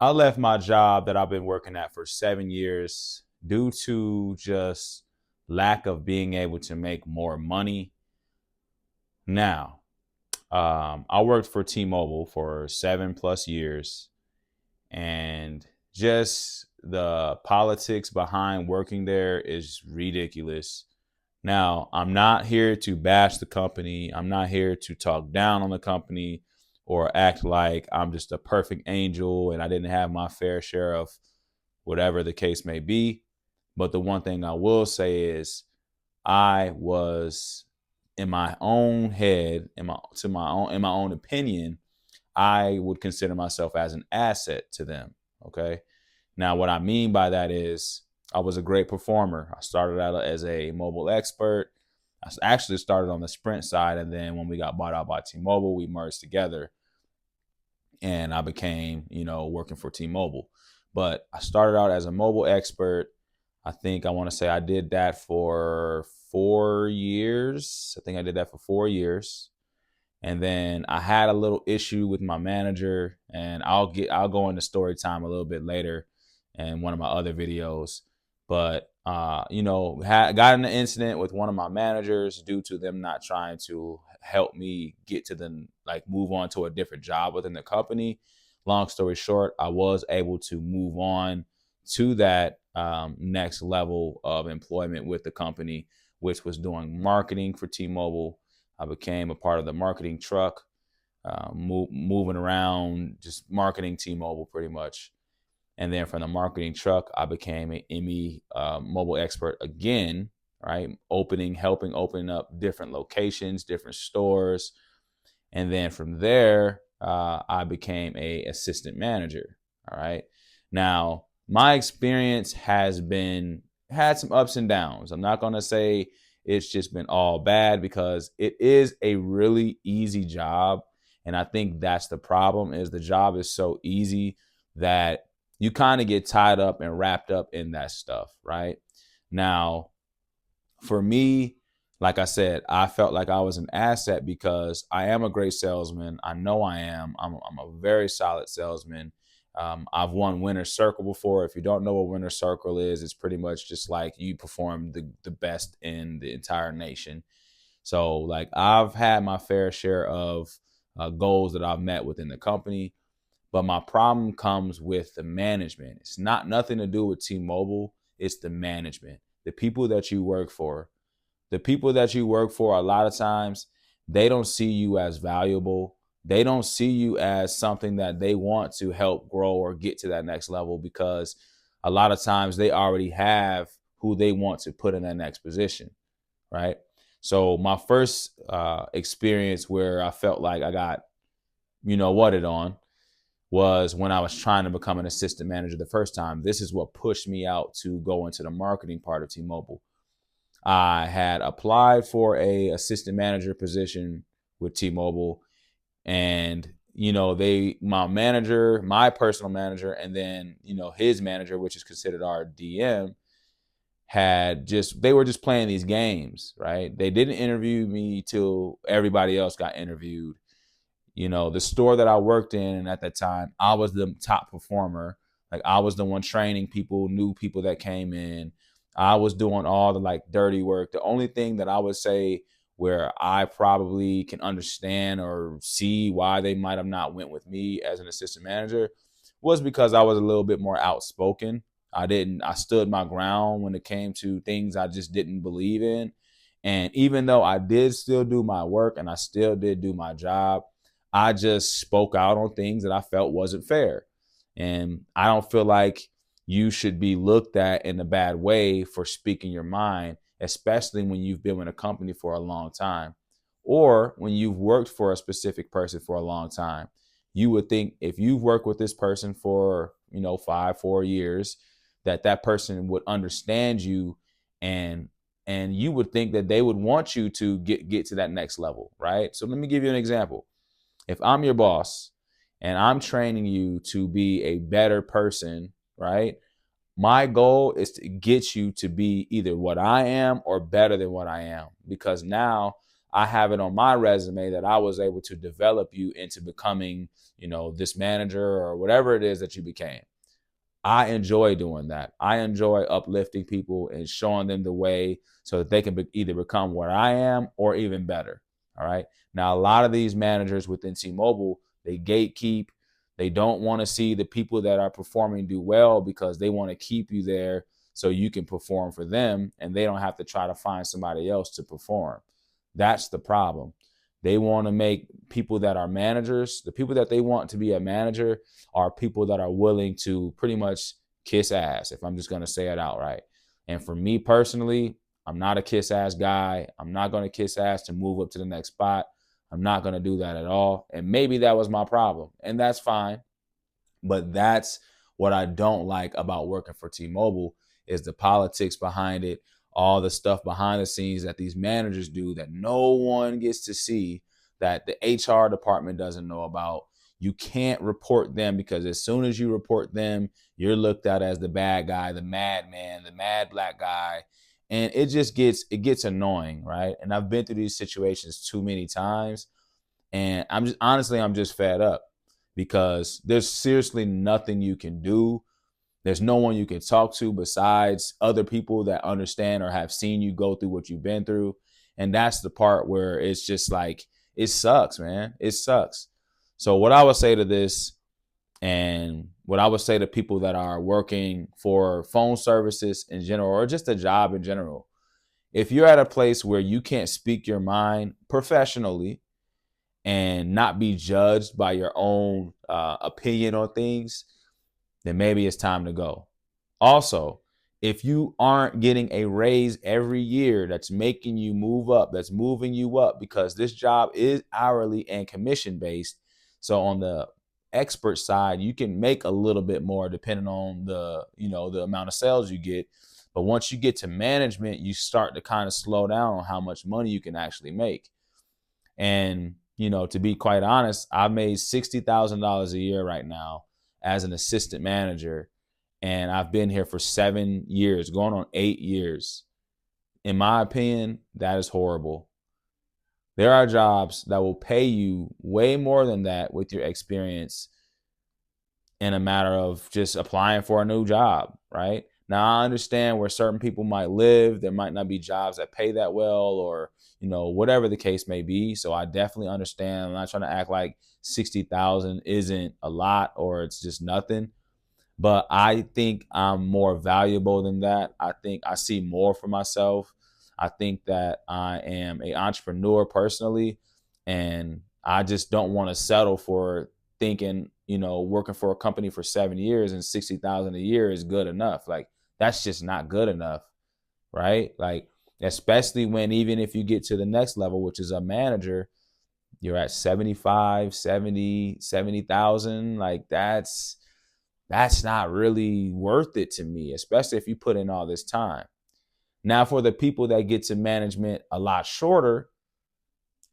I left my job that I've been working at for 7 years due to just lack of being able to make more money. Now, I worked for T-Mobile for 7+ years, and just the politics behind working there is ridiculous. Now, I'm not here to bash the company. I'm not here to talk down on the company or act like I'm just a perfect angel and I didn't have my fair share of whatever the case may be. But the one thing I will say is I was in my own head, in my own opinion, I would consider myself as an asset to them. Okay. Now, what I mean by that is I was a great performer. I started out as a mobile expert. I actually started on the Sprint side, and then when we got bought out by T-Mobile, we merged together, and I became, working for T-Mobile. But I started out as a mobile expert. I think I want to say I did that for 4 years. I think I did that for 4 years. And then I had a little issue with my manager, and I'll go into story time a little bit later in one of my other videos. But got in an incident with one of my managers due to them not trying to help me get to move on to a different job within the company. Long story short, I was able to move on to that next level of employment with the company, which was doing marketing for T-Mobile. I became a part of the marketing truck, moving around, just marketing T-Mobile pretty much. And then from the marketing truck, I became an ME mobile expert again, right? Helping open up different locations, different stores. And then from there, I became a assistant manager. All right. Now, my experience had some ups and downs. I'm not going to say it's just been all bad because it is a really easy job. And I think that's the problem is the job is so easy that you kind of get tied up and wrapped up in that stuff, right? Now, for me, like I said, I felt like I was an asset because I am a great salesman. I know I am. I'm a very solid salesman. I've won Winner's Circle before. If you don't know what Winner's Circle is, it's pretty much just like you perform the best in the entire nation. So, like, I've had my fair share of goals that I've met within the company. But my problem comes with the management. It's nothing to do with T-Mobile. It's the management, the people that you work for. The people that you work for, a lot of times, they don't see you as valuable. They don't see you as something that they want to help grow or get to that next level because a lot of times they already have who they want to put in that next position, right? So my first experience where I felt like I got, whatted on was when I was trying to become an assistant manager the first time. This is what pushed me out to go into the marketing part of T-Mobile. I had applied for a assistant manager position with T-Mobile, and my personal manager, and then his manager, which is considered our DM, they were just playing these games, right? They didn't interview me till everybody else got interviewed. The store that I worked in, and at that time, I was the top performer. Like, I was the one training people, new people that came in. I was doing all the dirty work. The only thing that I would say where I probably can understand or see why they might have not went with me as an assistant manager was because I was a little bit more outspoken. I stood my ground when it came to things I just didn't believe in. And even though I did still do my work and I still did do my job, I just spoke out on things that I felt wasn't fair. And I don't feel like you should be looked at in a bad way for speaking your mind, especially when you've been with a company for a long time or when you've worked for a specific person for a long time. You would think if you've worked with this person for, 4 years, that person would understand you and you would think that they would want you to get to that next level, right? So let me give you an example. If I'm your boss and I'm training you to be a better person, right? My goal is to get you to be either what I am or better than what I am, because now I have it on my resume that I was able to develop you into becoming, this manager or whatever it is that you became. I enjoy doing that. I enjoy uplifting people and showing them the way so that they can either become where I am or even better. All right. Now, a lot of these managers within T-Mobile, they gatekeep. They don't want to see the people that are performing do well because they want to keep you there so you can perform for them and they don't have to try to find somebody else to perform. That's the problem. They want to make people that are managers, the people that they want to be a manager are people that are willing to pretty much kiss ass, if I'm just going to say it outright. And for me personally, I'm not a kiss ass guy. I'm not going to kiss ass to move up to the next spot. I'm not going to do that at all. And maybe that was my problem, and that's fine. But that's what I don't like about working for T-Mobile is the politics behind it, all the stuff behind the scenes that these managers do that no one gets to see, that the HR department doesn't know about. You can't report them because as soon as you report them, you're looked at as the bad guy, the madman, the mad black guy. And it gets annoying, right? And I've been through these situations too many times. And I'm just fed up because there's seriously nothing you can do. There's no one you can talk to besides other people that understand or have seen you go through what you've been through. And that's the part where it's just like, it sucks, man. It sucks. So what I would say to this, and what I would say to people that are working for phone services in general, or just a job in general, if you're at a place where you can't speak your mind professionally and not be judged by your own opinion on things, then maybe it's time to go. Also, if you aren't getting a raise every year that's making you move up, that's moving you up, because this job is hourly and commission based. So on the expert side, you can make a little bit more depending on the amount of sales you get. But once you get to management, you start to kind of slow down on how much money you can actually make. And, to be quite honest, I've made $60,000 a year right now as an assistant manager. And I've been here for 7 years, going on 8 years. In my opinion, that is horrible. There are jobs that will pay you way more than that with your experience in a matter of just applying for a new job, right? Now, I understand where certain people might live. There might not be jobs that pay that well or, whatever the case may be. So I definitely understand. I'm not trying to act like 60,000 isn't a lot or it's just nothing. But I think I'm more valuable than that. I think I see more for myself. I think that I am an entrepreneur personally, and I just don't want to settle for thinking, working for a company for 7 years and 60,000 a year is good enough. Like, that's just not good enough, right? Like, especially when even if you get to the next level, which is a manager, you're at 75, 70, 70,000. Like, that's not really worth it to me, especially if you put in all this time. Now, for the people that get to management a lot shorter,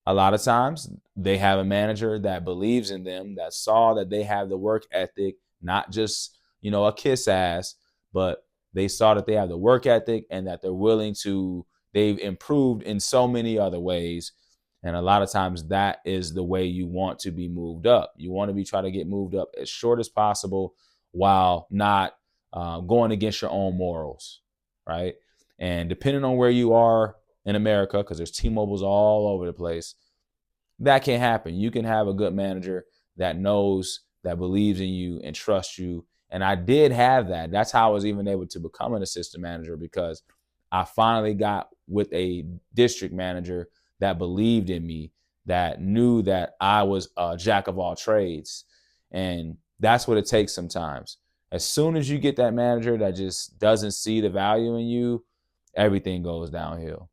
a lot of times they have a manager that believes in them, that saw that they have the work ethic, not just, a kiss ass, but they saw that they have the work ethic and that they've improved in so many other ways. And a lot of times that is the way you want to be moved up. You want to be trying to get moved up as short as possible while not going against your own morals, right? And depending on where you are in America, because there's T-Mobiles all over the place, that can happen. You can have a good manager that knows, that believes in you and trusts you. And I did have that. That's how I was even able to become an assistant manager, because I finally got with a district manager that believed in me, that knew that I was a jack of all trades. And that's what it takes sometimes. As soon as you get that manager that just doesn't see the value in you, everything goes downhill.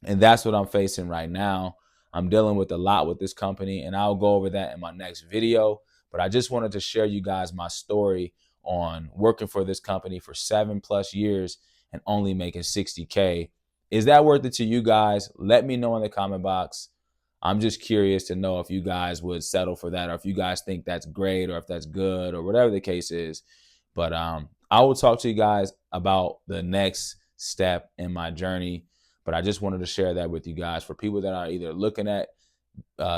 And that's what I'm facing right now. I'm dealing with a lot with this company, and I'll go over that in my next video. But I just wanted to share you guys my story on working for this company for 7+ years and only making 60K. Is that worth it to you guys? Let me know in the comment box. I'm just curious to know if you guys would settle for that, or if you guys think that's great, or if that's good, or whatever the case is. But I will talk to you guys about the next step in my journey. But I just wanted to share that with you guys for people that are either looking at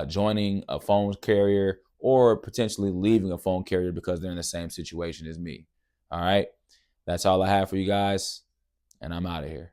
joining a phone carrier or potentially leaving a phone carrier because they're in the same situation as me. All right. That's all I have for you guys, and I'm out of here.